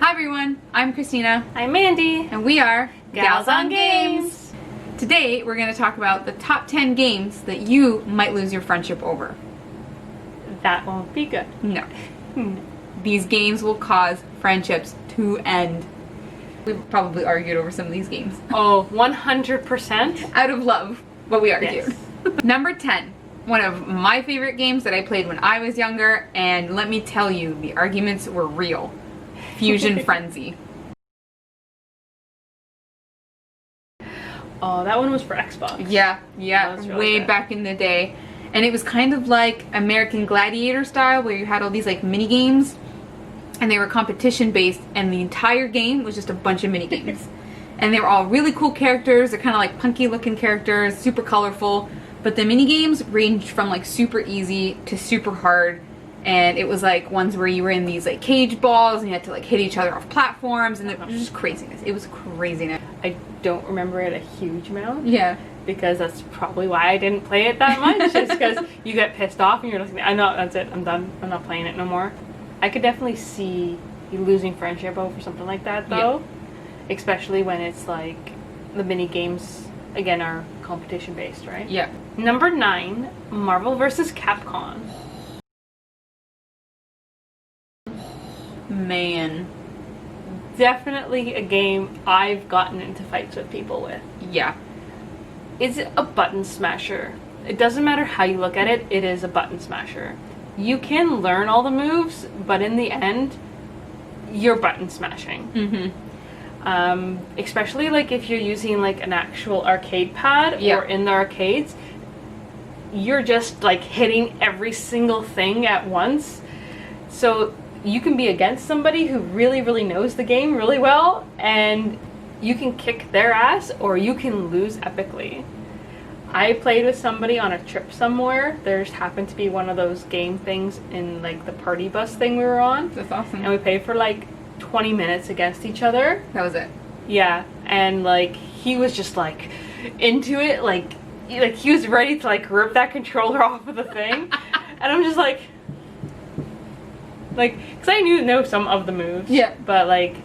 Hi everyone, I'm Christina. I'm Mandy. And we are Gals on Games. Today we're going to talk about the top 10 games that you might lose your friendship over. That won't be good. No. These games will cause friendships to end. We've probably argued over some of these games. Oh, 100%? Out of love, but we argued. Yes. Number 10. One of my favorite games that I played when I was younger, and let me tell you, the arguments were real. Fusion Frenzy. Oh, that one was for Xbox. Yeah, Really way good. back in the day. And it was kind of like American Gladiator style, where you had all these like mini games, and they were competition based, and the entire game was just a bunch of mini games. And they were all really cool characters. They're kind of like punky looking characters, super colorful. But the mini games ranged from like super easy to super hard. And it was like ones where you were in these like cage balls and you had to like hit each other off platforms, and it was just craziness. It was craziness. I don't remember it a huge amount. Yeah. Because that's probably why I didn't play it that much. It's because you get pissed off and you're like, I know, that's it, I'm done. I'm not playing it no more. I could definitely see you losing friendship over something like that though. Yeah. Especially when it's like the mini games, again, are competition based, right? Yeah. Number 9, Marvel vs. Capcom. Man. Definitely a game I've gotten into fights with people with. Yeah. It's a button smasher. It doesn't matter how you look at it, it is a button smasher. You can learn all the moves, but in the end, you're button smashing. Especially like if you're using like an actual arcade pad or in the arcades, you're just like hitting every single thing at once. So you can be against somebody who really knows the game really well, and you can kick their ass or you can lose epically. I played with somebody on a trip somewhere. There just happened to be one of those game things in like the party bus thing we were on. That's awesome. And we played for like 20 minutes against each other. That was it. Yeah, and like he was just like into it, like he was ready to like rip that controller off of the thing. And I'm just like, because I know some of the moves. Yeah. But like,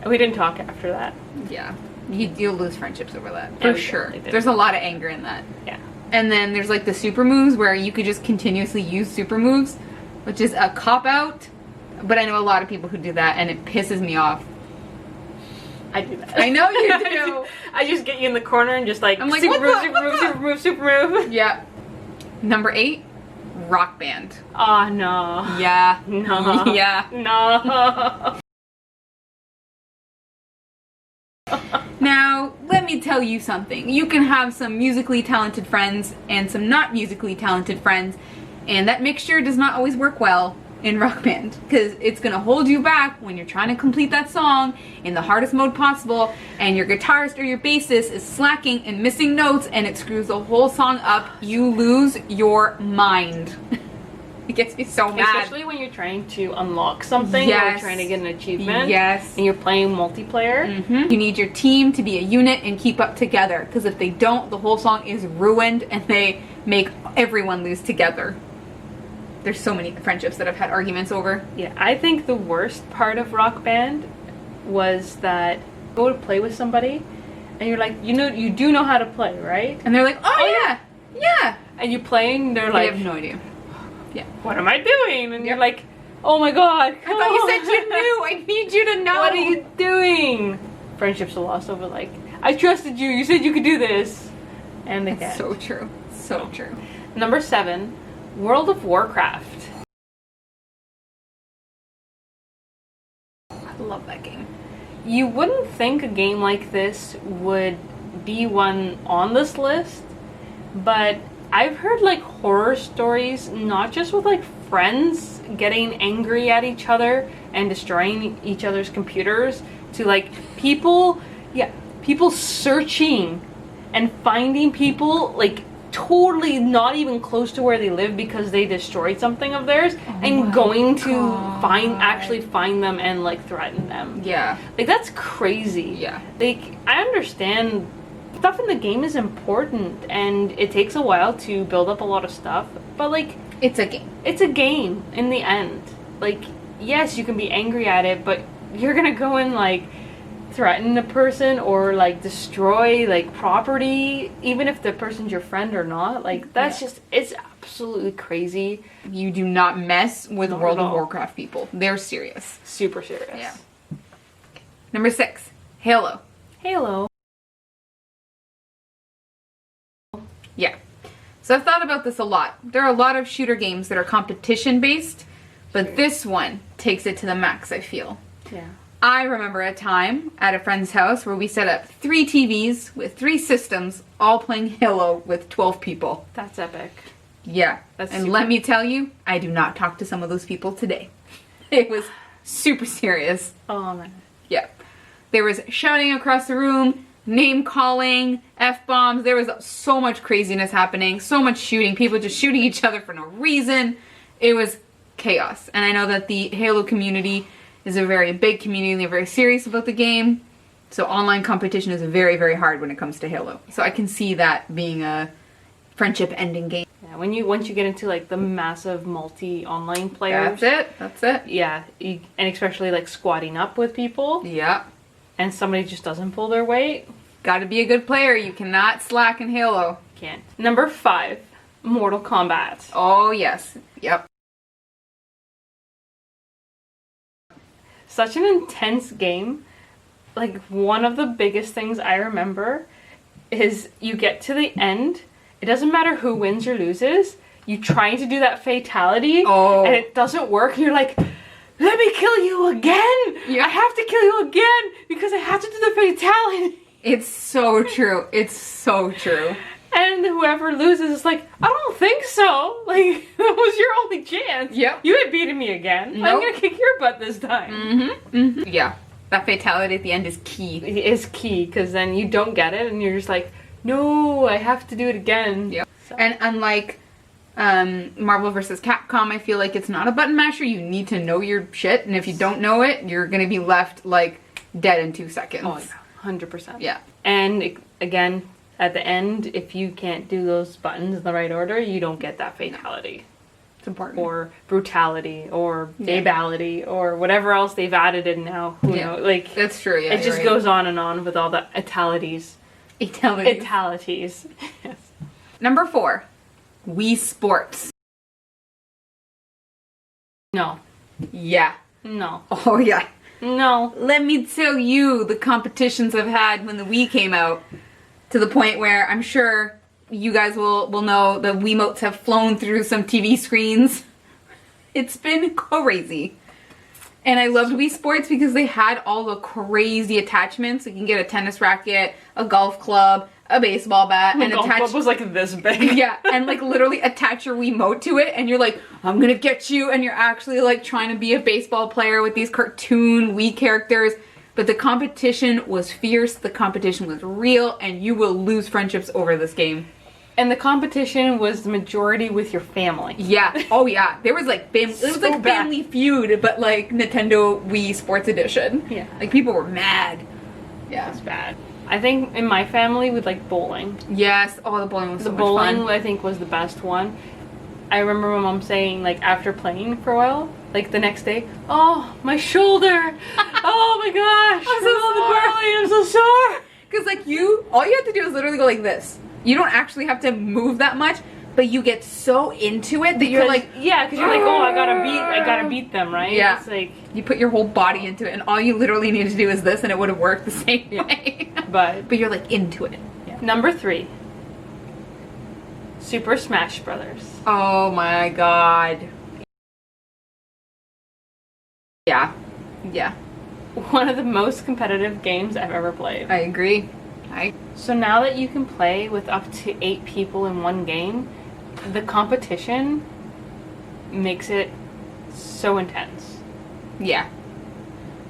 we didn't talk after that. Yeah. You'll lose friendships over that. Yeah, For we sure. definitely did. There's a lot of anger in that. Yeah. And then there's like the super moves where you could just continuously use super moves, which is a cop-out. But I know a lot of people who do that, and it pisses me off. I do that. I know you do. I just get you in the corner and just like, I'm like, super what move, the- super move, super move, super move. Yeah. Number 8, Rock Band. Oh, no. Yeah. No. Yeah. No. Now, let me tell you something. You can have some musically talented friends and some not musically talented friends, and that mixture does not always work well in Rock Band, because it's going to hold you back when you're trying to complete that song in the hardest mode possible, and your guitarist or your bassist is slacking and missing notes, and it screws the whole song up. You lose your mind. It gets me so mad. Especially when you're trying to unlock something or trying to get an achievement. Yes. And you're playing multiplayer. You need your team to be a unit and keep up together, because if they don't, the whole song is ruined and they make everyone lose together. There's so many friendships that I've had arguments over. Yeah, I think the worst part of Rock Band was that you go to play with somebody and you're like, you do know how to play, right? And they're like, oh yeah. And you playing, they're They like, have no idea. Yeah. what am I doing? And you're like, oh my god, I thought you said you knew. I need you to know. What are you doing? Friendships are lost over like, I trusted you, you said you could do this. And they That's can't. so true. So true. Number 7, World of Warcraft. I love that game. You wouldn't think a game like this would be one on this list, but I've heard like horror stories, not just with like friends getting angry at each other and destroying each other's computers, to like people searching and finding people like totally not even close to where they live because they destroyed something of theirs, and going to actually find them and like threaten them. Yeah. Like, that's crazy. Yeah. Like, I understand stuff in the game is important and it takes a while to build up a lot of stuff, but like, It's a game. it's a game in the end. Like, yes, you can be angry at it, but you're gonna go and like threaten a person or like destroy like property, even if the person's your friend or not. Like that's just, it's absolutely crazy. You do not mess with World of Warcraft people. They're serious. Super serious. Yeah. Number 6, Halo. Halo. Yeah. So I've thought about this a lot. There are a lot of shooter games that are competition based, but this one takes it to the max, I feel. Yeah. I remember a time at a friend's house where we set up 3 TVs with 3 systems, all playing Halo with 12 people. That's epic. Yeah. And let me tell you, I do not talk to some of those people today. It was super serious. Oh man. Yeah. There was shouting across the room, name calling, F-bombs. There was so much craziness happening, so much shooting, people just shooting each other for no reason. It was chaos. And I know that the Halo community is a very big community and they're very serious about the game. So online competition is very, very hard when it comes to Halo. So I can see that being a friendship ending game. Yeah, once you get into like the massive multi-online players. That's it. Yeah, and especially like squatting up with people. Yeah. And somebody just doesn't pull their weight. Gotta be a good player. You cannot slack in Halo. Can't. Number 5, Mortal Kombat. Oh yes. Yep. Such an intense game. Like one of the biggest things I remember is you get to the end. It doesn't matter who wins or loses. You trying to do that fatality and it doesn't work. And you're like, let me kill you again. Yeah. I have to kill you again because I have to do the fatality. It's so true. It's so true. And whoever loses is like, I don't think so. Like, that was your only chance. Yep. You had beaten me again. Nope. I'm gonna kick your butt this time. Mm-hmm. Mm-hmm. Yeah. That fatality at the end is key. It is key, because then you don't get it, and you're just like, no, I have to do it again. Yep. So. And unlike Marvel vs. Capcom, I feel like it's not a button masher. You need to know your shit, and if you don't know it, you're gonna be left, like, dead in 2 seconds. Oh, yeah. 100%. Yeah. And, again, at the end, if you can't do those buttons in the right order, you don't get that fatality. It's important. Or brutality, or babality, or whatever else they've added in now. Who knows? Like, that's true, yeah. It just goes on and on with all the italities. Italities. Yes. Number 4, Wii Sports. No. Yeah. No. Oh, yeah. No. Let me tell you the competitions I've had when the Wii came out. To the point where I'm sure you guys will know the Wiimotes have flown through some TV screens. It's been crazy. And I loved Wii Sports because they had all the crazy attachments. You can get a tennis racket, a golf club, a baseball bat, and golf club was like this big. Yeah, and like literally attach your Wiimote to it, and you're like, I'm gonna get you, and you're actually like trying to be a baseball player with these cartoon Wii characters. But the competition was fierce, the competition was real, and you will lose friendships over this game. And the competition was the majority with your family. Yeah. Oh yeah. There was like it was like Family Feud, but like Nintendo Wii Sports Edition. Yeah. Like people were mad. Yeah. It's bad. I think in my family we'd like bowling. Yes. Oh, the bowling was so much fun. The bowling I think was the best one. I remember my mom saying, like, after playing for a while, like the next day, oh, my shoulder. Oh my gosh. I'm so sore. Because like all you have to do is literally go like this. You don't actually have to move that much, but you get so into it that you're like, yeah, because you're like, oh, I gotta beat them, right? Yeah. It's like you put your whole body into it, and all you literally need to do is this, and it would have worked the same way. But you're like into it. Yeah. Number 3, Super Smash Brothers. Oh my god. Yeah. Yeah. One of the most competitive games I've ever played. I agree. So now that you can play with up to 8 people in one game, the competition makes it so intense. Yeah.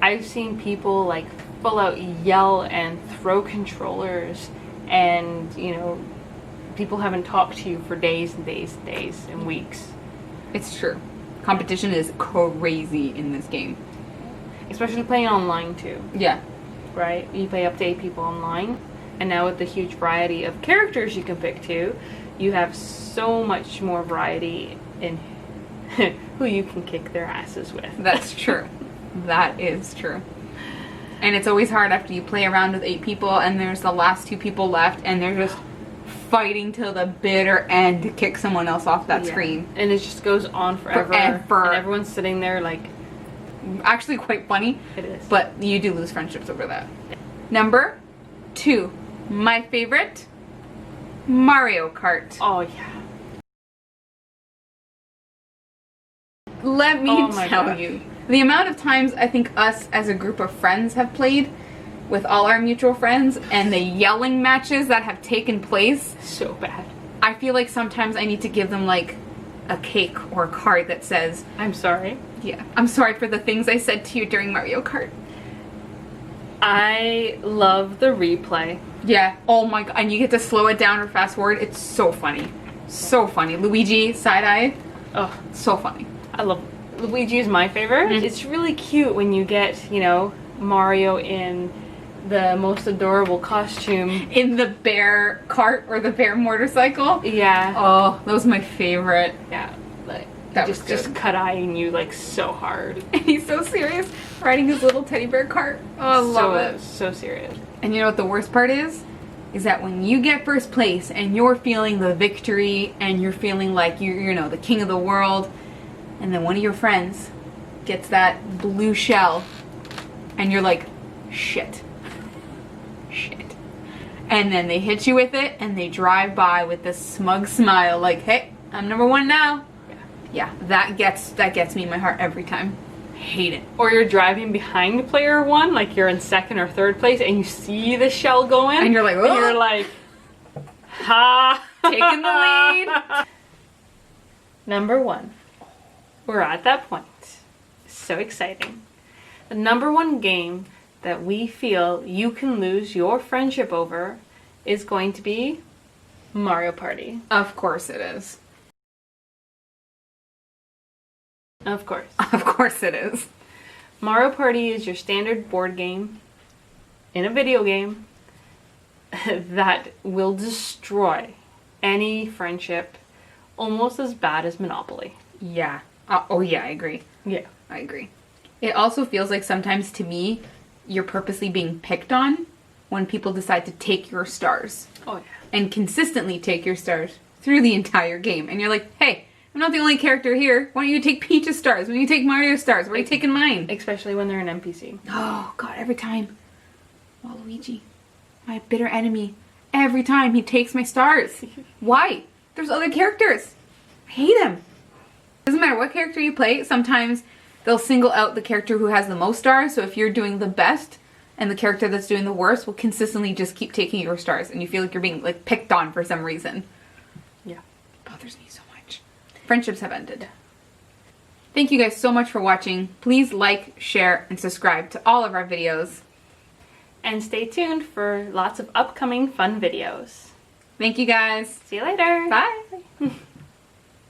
I've seen people like full out yell and throw controllers, and people haven't talked to you for days and days and days and weeks. It's true. Competition is crazy in this game. Especially playing online too. Yeah. Right? You play up to 8 people online. And now with the huge variety of characters you can pick too, you have so much more variety in who you can kick their asses with. That's true. That is true. And it's always hard after you play around with 8 people and there's the last 2 people left and they're just fighting till the bitter end to kick someone else off that screen. And it just goes on forever. And everyone's sitting there like... Actually quite funny. It is. But you do lose friendships over that. Number 2. My favorite, Mario Kart. Oh, yeah. Let me tell you, the amount of times I think us as a group of friends have played with all our mutual friends and the yelling matches that have taken place. So bad. I feel like sometimes I need to give them like a cake or a card that says, I'm sorry. Yeah, I'm sorry for the things I said to you during Mario Kart. I love the replay. Yeah, oh my god, and you get to slow it down or fast forward. It's so funny. So funny. Luigi, side-eye. Oh, so funny. I love Luigi is my favorite. It's really cute when you get, you know, Mario in the most adorable costume. In the bear cart or the bear motorcycle. Yeah. Oh, that was my favorite. Yeah. Like, that just cut-eyeing you like so hard. And he's so serious riding his little teddy bear cart. Oh, I love it. So serious. And you know what the worst part is? Is that when you get first place and you're feeling the victory and you're feeling like you're, you know, the king of the world, and then one of your friends gets that blue shell and you're like, shit. Shit. And then they hit you with it and they drive by with this smug smile like, hey, I'm number 1 now. Yeah, that gets me in my heart every time. Hate it. Or you're driving behind player 1, like you're in 2nd or 3rd place, and you see the shell going, and you're like, oh. And you're like, ha, taking the lead. Number 1. We're at that point. So exciting. The number 1 game that we feel you can lose your friendship over is going to be Mario Party. Of course it is. Of course. Of course it is. Mario Party is your standard board game in a video game that will destroy any friendship almost as bad as Monopoly. Yeah. Oh yeah, I agree. Yeah. I agree. It also feels like sometimes to me, you're purposely being picked on when people decide to take your stars. Oh yeah. And consistently take your stars through the entire game. And you're like, hey, I'm not the only character here. Why don't you take Peach's stars? Why don't you take Mario's stars? Why are you taking mine? Especially when they're an NPC. Oh, God, every time. Waluigi, my bitter enemy. Every time he takes my stars. Why? There's other characters. I hate him. Doesn't matter what character you play. Sometimes they'll single out the character who has the most stars. So if you're doing the best and the character that's doing the worst will consistently just keep taking your stars. And you feel like you're being like picked on for some reason. Yeah. It bothers me so much. Friendships have ended. Thank you guys so much for watching. Please like, share, and subscribe to all of our videos. And stay tuned for lots of upcoming fun videos. Thank you guys. See you later. Bye.